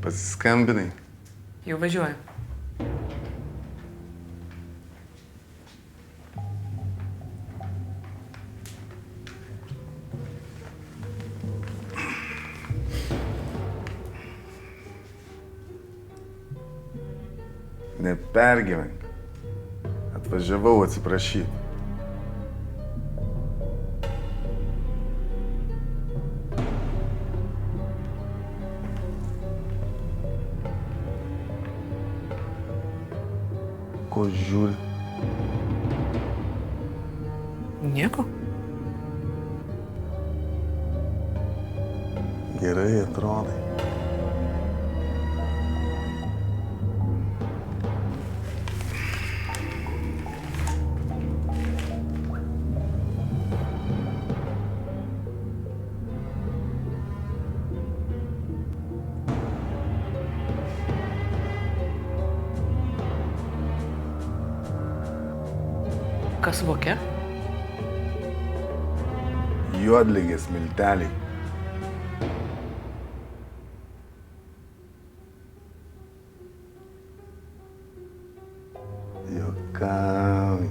Pasiskambinai. Jau važiuoju. Nepergyvenk. Atvažiavau atsiprašyti. Ko žiūri? Nieko. Gerai atrodai. Kas vokia? Juodligės milteliai. Juokauji.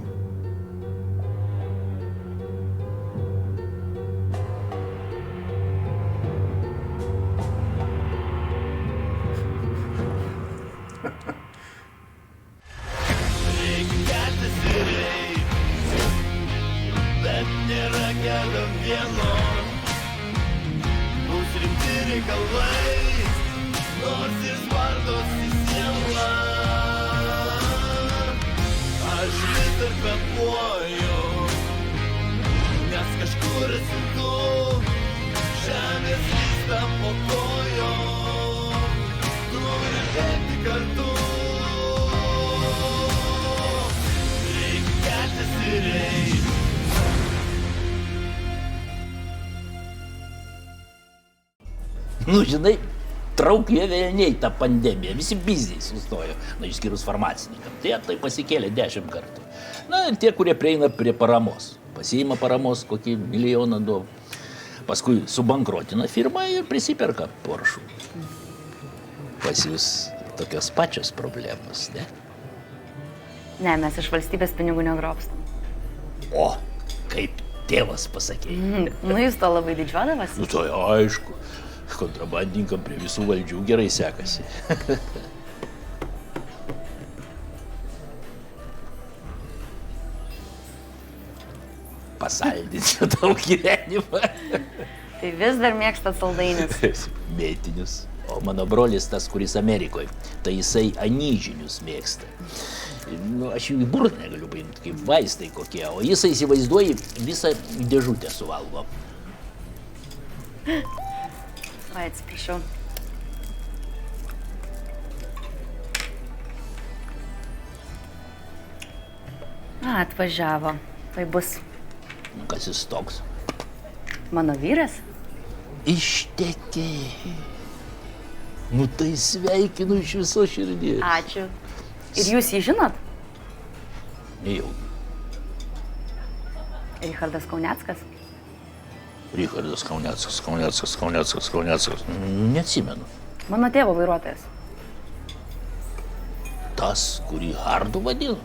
Bet nėra kelio vieno, bus rimti reikalai, nors ir spardosi siela. Aš vis dar kvėpuoju, nes kažkur esi tu, žemė slysta po kojom, turi bėgti kartu. Reikia keltis ir eiti. Nu, žinai, traukė vėjaniai tą pandemiją, visi bizniai sustojo, išskyrus farmacininkam. Tai pasikėlė 10 kartų. Na, ir tie, kurie prieina prie paramos. Pasiima paramos kokį milijoną duob. Paskui subankrotina firmą ir prisiperka Poršų. Pas jūs tokios pačios problemos, ne? Ne, mes iš valstybės pinigų negrobstam. O, kaip tėvas pasakė. Nu, jūs to labai didžiuodavas. Nu, tai aišku. Kontrabandininkam prie visų valdžių gerai sekasi. Pasaldinsiu tau gyvenimą. Tai vis dar mėgstat saldainius. Mėtinius. O mano brolis tas, kuris Amerikoje, tai jisai anyžinius mėgsta. Nu, aš jų į burną negaliu paimti, kaip vaistai kokie, o jisai įsivaizduoja visą dėžutę suvalgo. Oi, atsiprašau. Atvažiavo. Tai bus Kas jis toks? mano vyras. Ištekėjai. Nu tai sveikinu iš viso širdies. Ačiū. Ir jūs jį žinot? Jau. Richardas Kauneckas. Richardas Kauneckas. Neatsimenu. Mano tėvo vairuotojas. Tas, kurį Hardu vadino?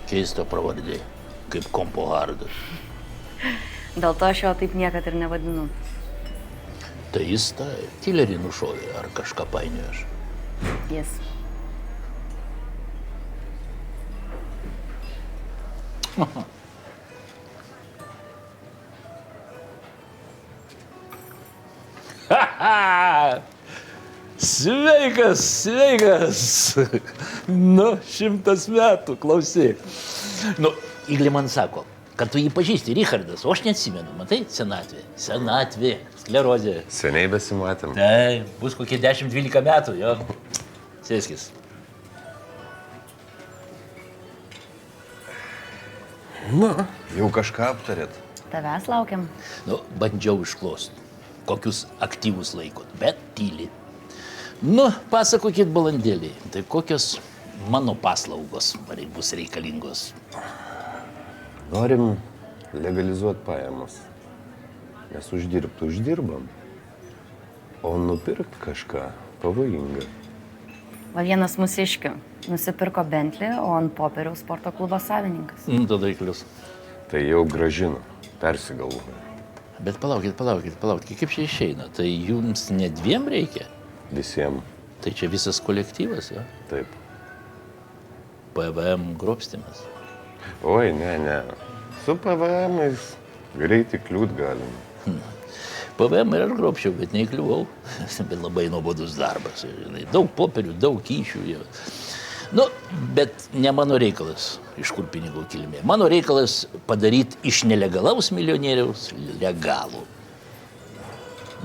Keista pravardė, kaip kompo Hardas. Dėl to aš jo taip niekad ir nevadinu. Tai jis tą kilerį nušovė, ar kažką painiojo aš? Jis. Sveikas, sveikas. Nu, 100 metų, klausyk. Nu, Iglė man sako, kad tu jį pažįsti, Richardas, o aš neatsimenu, matai, senatvė. Senatvė, sklerozė. Seniai besimatėm. Tai, bus kokie 10-12 metų, jo. Sėskis. Nu, jau kažką aptarėt. Tavęs laukiam. Nu, bandžiau išklausti, kokius aktyvus laikot, bet tyli. Nu, pasakokit, balandėlį, tai kokios mano paslaugos bus reikalingos? Norim legalizuoti pajamas. Nes uždirbam. O nupirk kažką pavojinga. Va vienas mūsiškių nusipirko Bentley, o ant popieriaus sporto klubo savininkas. Tada įklius. Tai jau gražino, persigalvoja. Bet palaukit. Kaip čia išeina? Tai jums ne dviem reikia? Visiems. Tai čia visas kolektyvas, jo? Taip. PVM grobstimas. Oi, ne. Su PVM-ais greitai kliūt galim. PVM ir aš grobčiau, bet neįkliuvau. Bet labai nuobodus darbas. Žinai. Daug popierių, daug kyšių. Jau. Nu, bet ne mano reikalas, iš kur pinigų kilmė. Mano reikalas padaryti iš nelegalaus milijonieriaus legalų.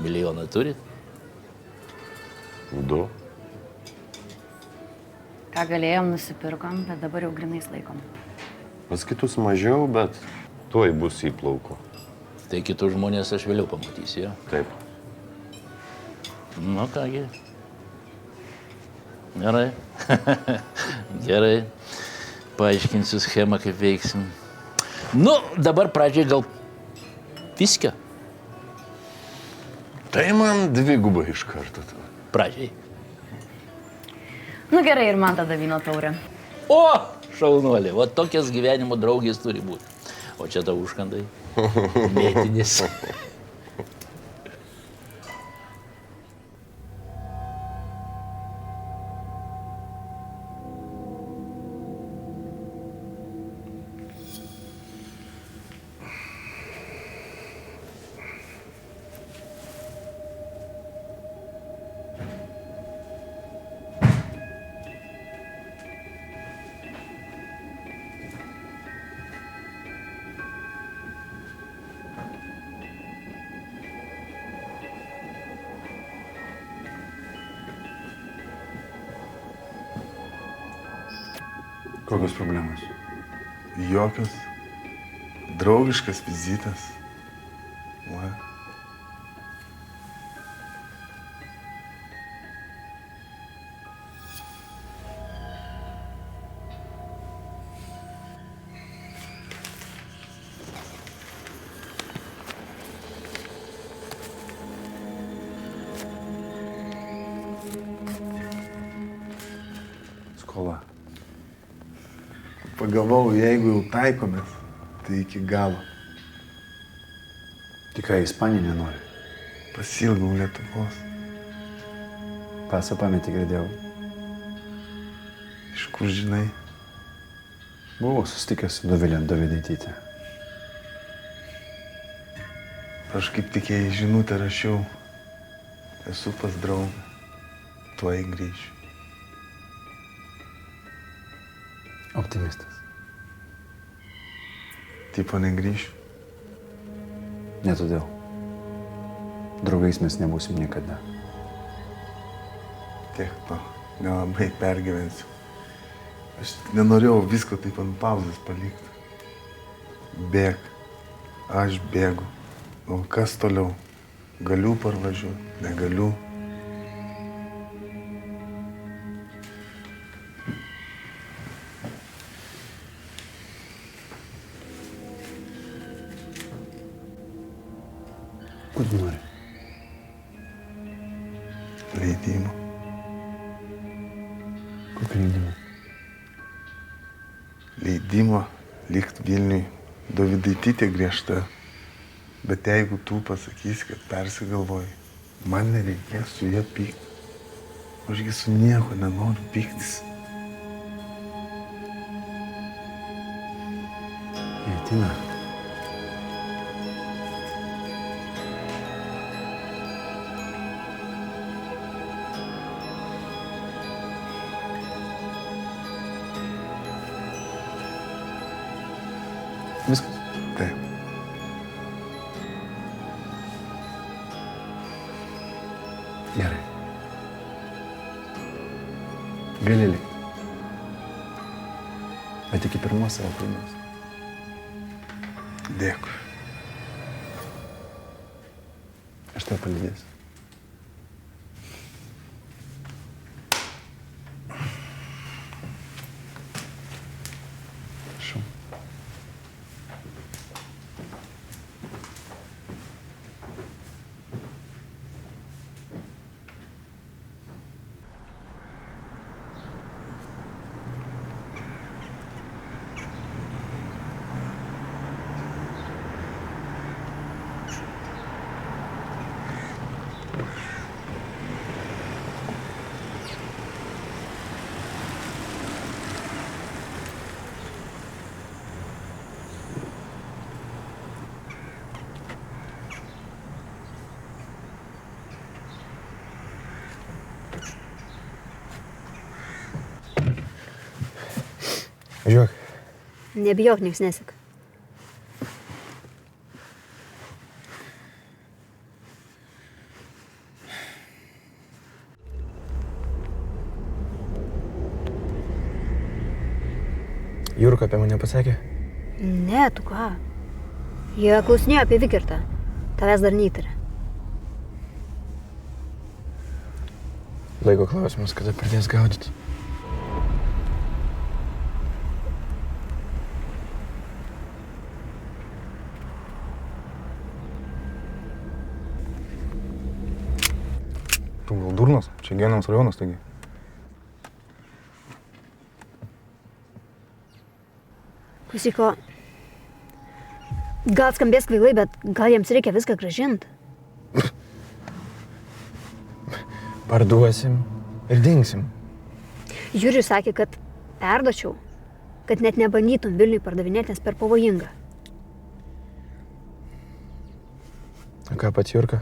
Milijoną turit? 2. Ką galėjom, nusipirkom, bet dabar jau grinais laikom. Pas kitus mažiau, bet tuoj bus įplaukų. Tai kitus žmonės aš vėliau pamatysiu, jo? Taip. Nu, kągi. Gerai. Gerai. Paaiškinsiu schemą, kaip veiksim. Nu, dabar pradžiai gal viskio. Tai man 2 iš karto. Pradžiai. Nu gerai, ir man tada vyno taurė. O, šaunuolė, va tokias gyvenimo draugės turi būti. O čia tau užkandai. Mėtinis. Kokios problemos? Jokios. Draugiškas vizitas. Va. Skola. Pagalvojau, jeigu jau taikomės, tai iki galo. Tik ką, Ispanija nenori. Pasilgau Lietuvos. Pasą pametį girdėjau. Iš kur žinai? Buvau susitikęs su Dovilėm Dovidaitytė. Aš kaip tik jai žinutę rašiau. Esu pas draugą. Tuoj grįšiu. Optimistas. Tipo negrįšiu. Ne todėl. Draugais mes nebūsim niekada. Tiek to. Nelabai pergyvensiu. Aš nenorėjau visko taip ant pauzės palikti. Bėg. Aš bėgu. O kas toliau? Galiu parvažiuoti? Negaliu. Ko tu nori? Leidimo. Kokio leidimo? Leidimo likt Vilniui. Dovidaitytė griežta. Bet jeigu tu pasakysi, kad persigalvoji, man nereikės su ja pykti. Ašgi su nieko nenoriu pyktis. Tina. Viskas. Taip. Gerai. Gali likti. Bet iki pirmos savo klaidos. Dėkui. Aš tave palydėsiu. Prašau. Važiuok. Nebijok, nieks neseka. Jurka apie mane pasakė? Ne, tu ką? Jie klausinėjo apie Vikirtą. Tavęs dar neįtarė. Laiko klausimas, kada pradės gaudyti. Tu gal durnas? Čia Genams rajonas, taigi. Klausyk, o gal skambės kvailai, bet gal jiems reikia viską grąžinti. Parduosim ir dingsim. Jurijus sakė, kad perdočiau, kad net nebandytum Vilniui pardavinėti, nes per pavojinga. O ką pats Jurka?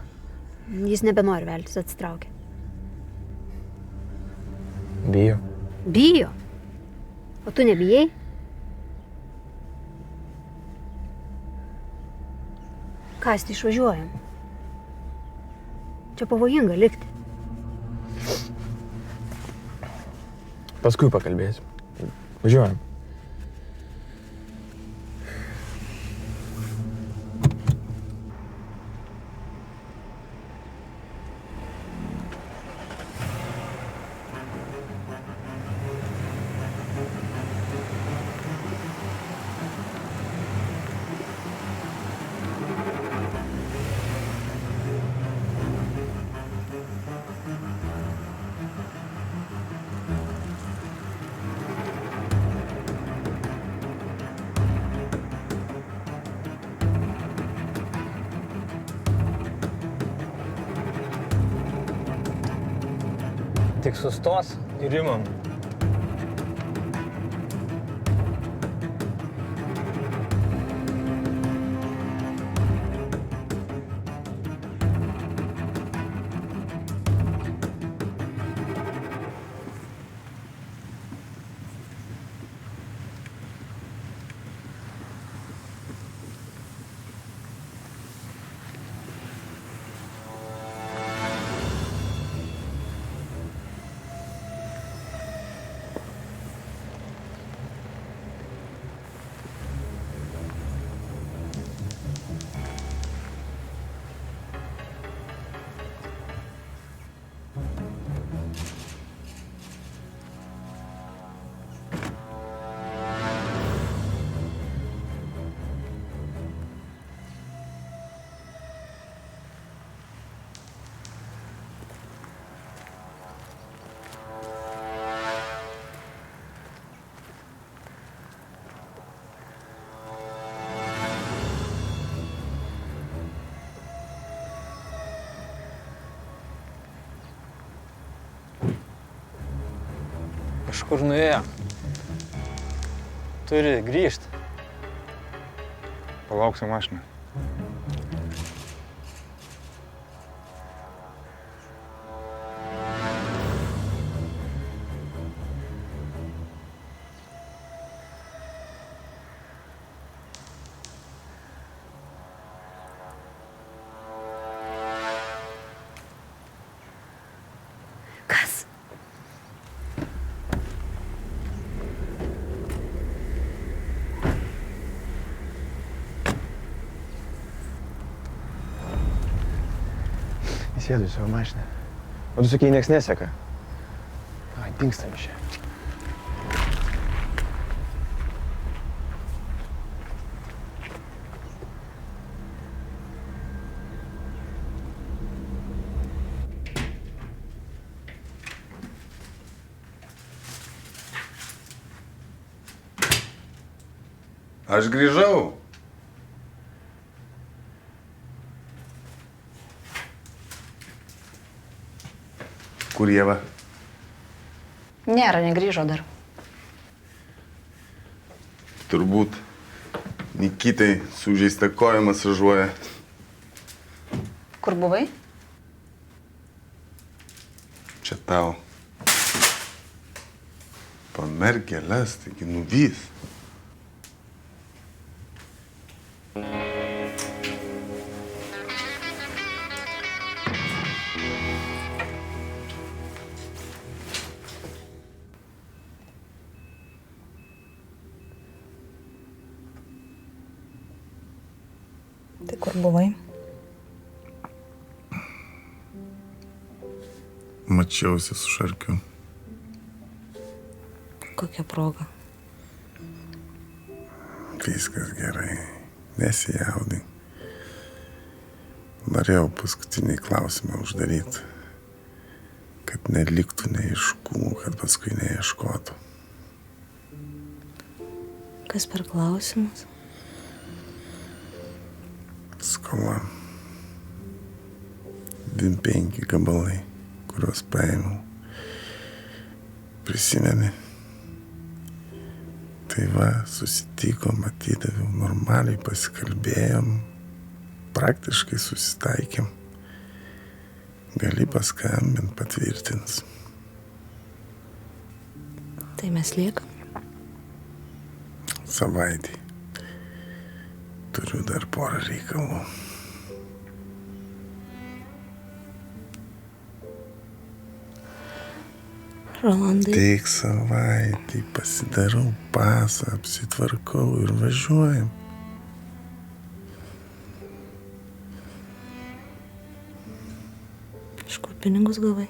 Jis nebenori veltis, atsitraukė. Bijo. Bijo. O tu nebijai? Kąsti, išvažiuojam. Čia pavojinga likti. Paskui pakalbėsim. Važiuojam. Tik sustos ir imam. Kažkur nuėjo. Turi grįžti. Palauksim mašiną. Kas? Įsėdu į savo mašiną. O tu sakei, nieks neseka. Ai, dingstam iš čia. Aš grįžau. Kur Ieva? Nėra, negrįžo dar. Turbūt Nikitai sužeista koja masažuoja. Kur buvai? Čia tau. Pamerk gėles, taigi nuvys. Tai kur buvai? Mačiausi su Šarkiu. Kokia proga? Viskas gerai. Nesijaudink. Norėjau paskutinį klausimą uždaryti. Kad neliktų neaiškumų, kad paskui neieškotų. Kas per klausimas? Skola. 25 gabalai, kuriuos paėmiau. Prisimeni? Tai va, susitikom, atidaviau, normaliai pasikalbėjom, praktiškai susitaikėm. Gali paskambint, patvirtins. Tai mes liekam. Savaitį. Turiu dar porą reikalų. Rolandai. Tik savaitį pasidarau pasą, apsitvarkau ir važiuojam. Iš kur pinigus gavai?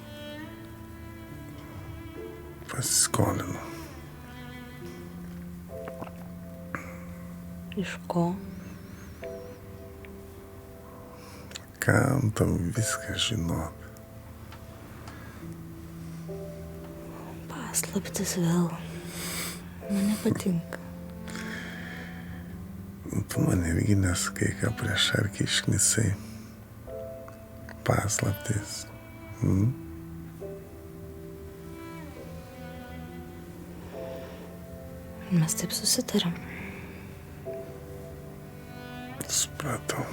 Pasiskolinu. Iš ko? Kam tau viską žinot? Paslaptis vėl. Man nepatinka. Tu man irgi nesakai, ką prieš Šarkį išknisai. Paslaptis. Mes taip susitarėm. Supratau.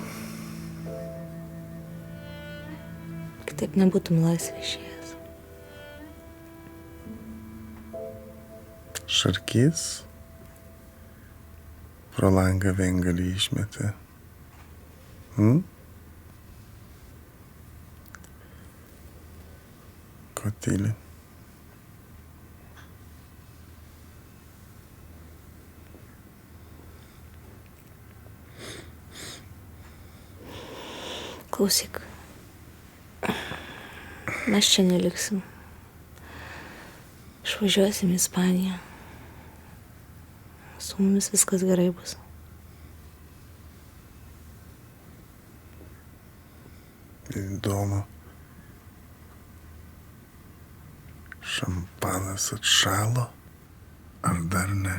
Kitaip nebūtum laisvė išėjęs. Šarkys pro langą vengalį išmetė. Ko tyli? Klausyk. Mes čia neliksim. Išvažiuosim į Ispaniją. Su mumis viskas gerai bus. Įdomu. Šampanas atšalo, ar dar ne?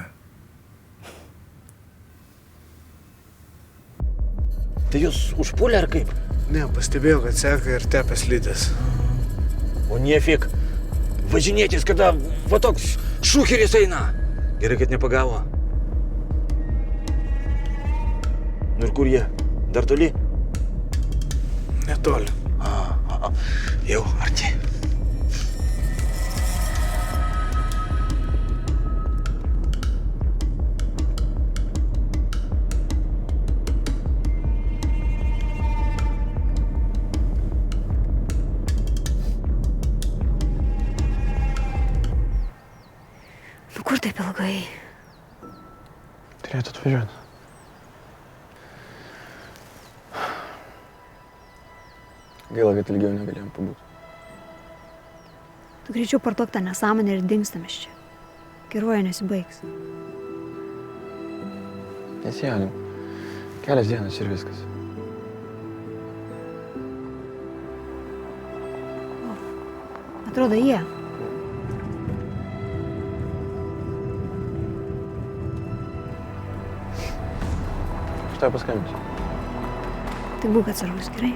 Tai jūs užpulė ar kaip? Ne, pastebėjau, kad seka ir tepė slidės. O niefik. Važinėtis, kada va toks šucheris eina. Gerai, kad nepagavo. Nu ir kur jie? Dar toli? Netoli. Jau arti. Nu kur taip ilgai? Turėtų atvažiuoti. Gaila, kad ilgiau negalėjom pabūti. Tu greičiau parduok tą nesąmonę ir dingstam iš čia. Geruoja nesibaigs. Nesijaudink. Kelias dienas ir viskas. Atrodo, jie. Aš tau paskambinsiu. Tai būk atsargus, gerai?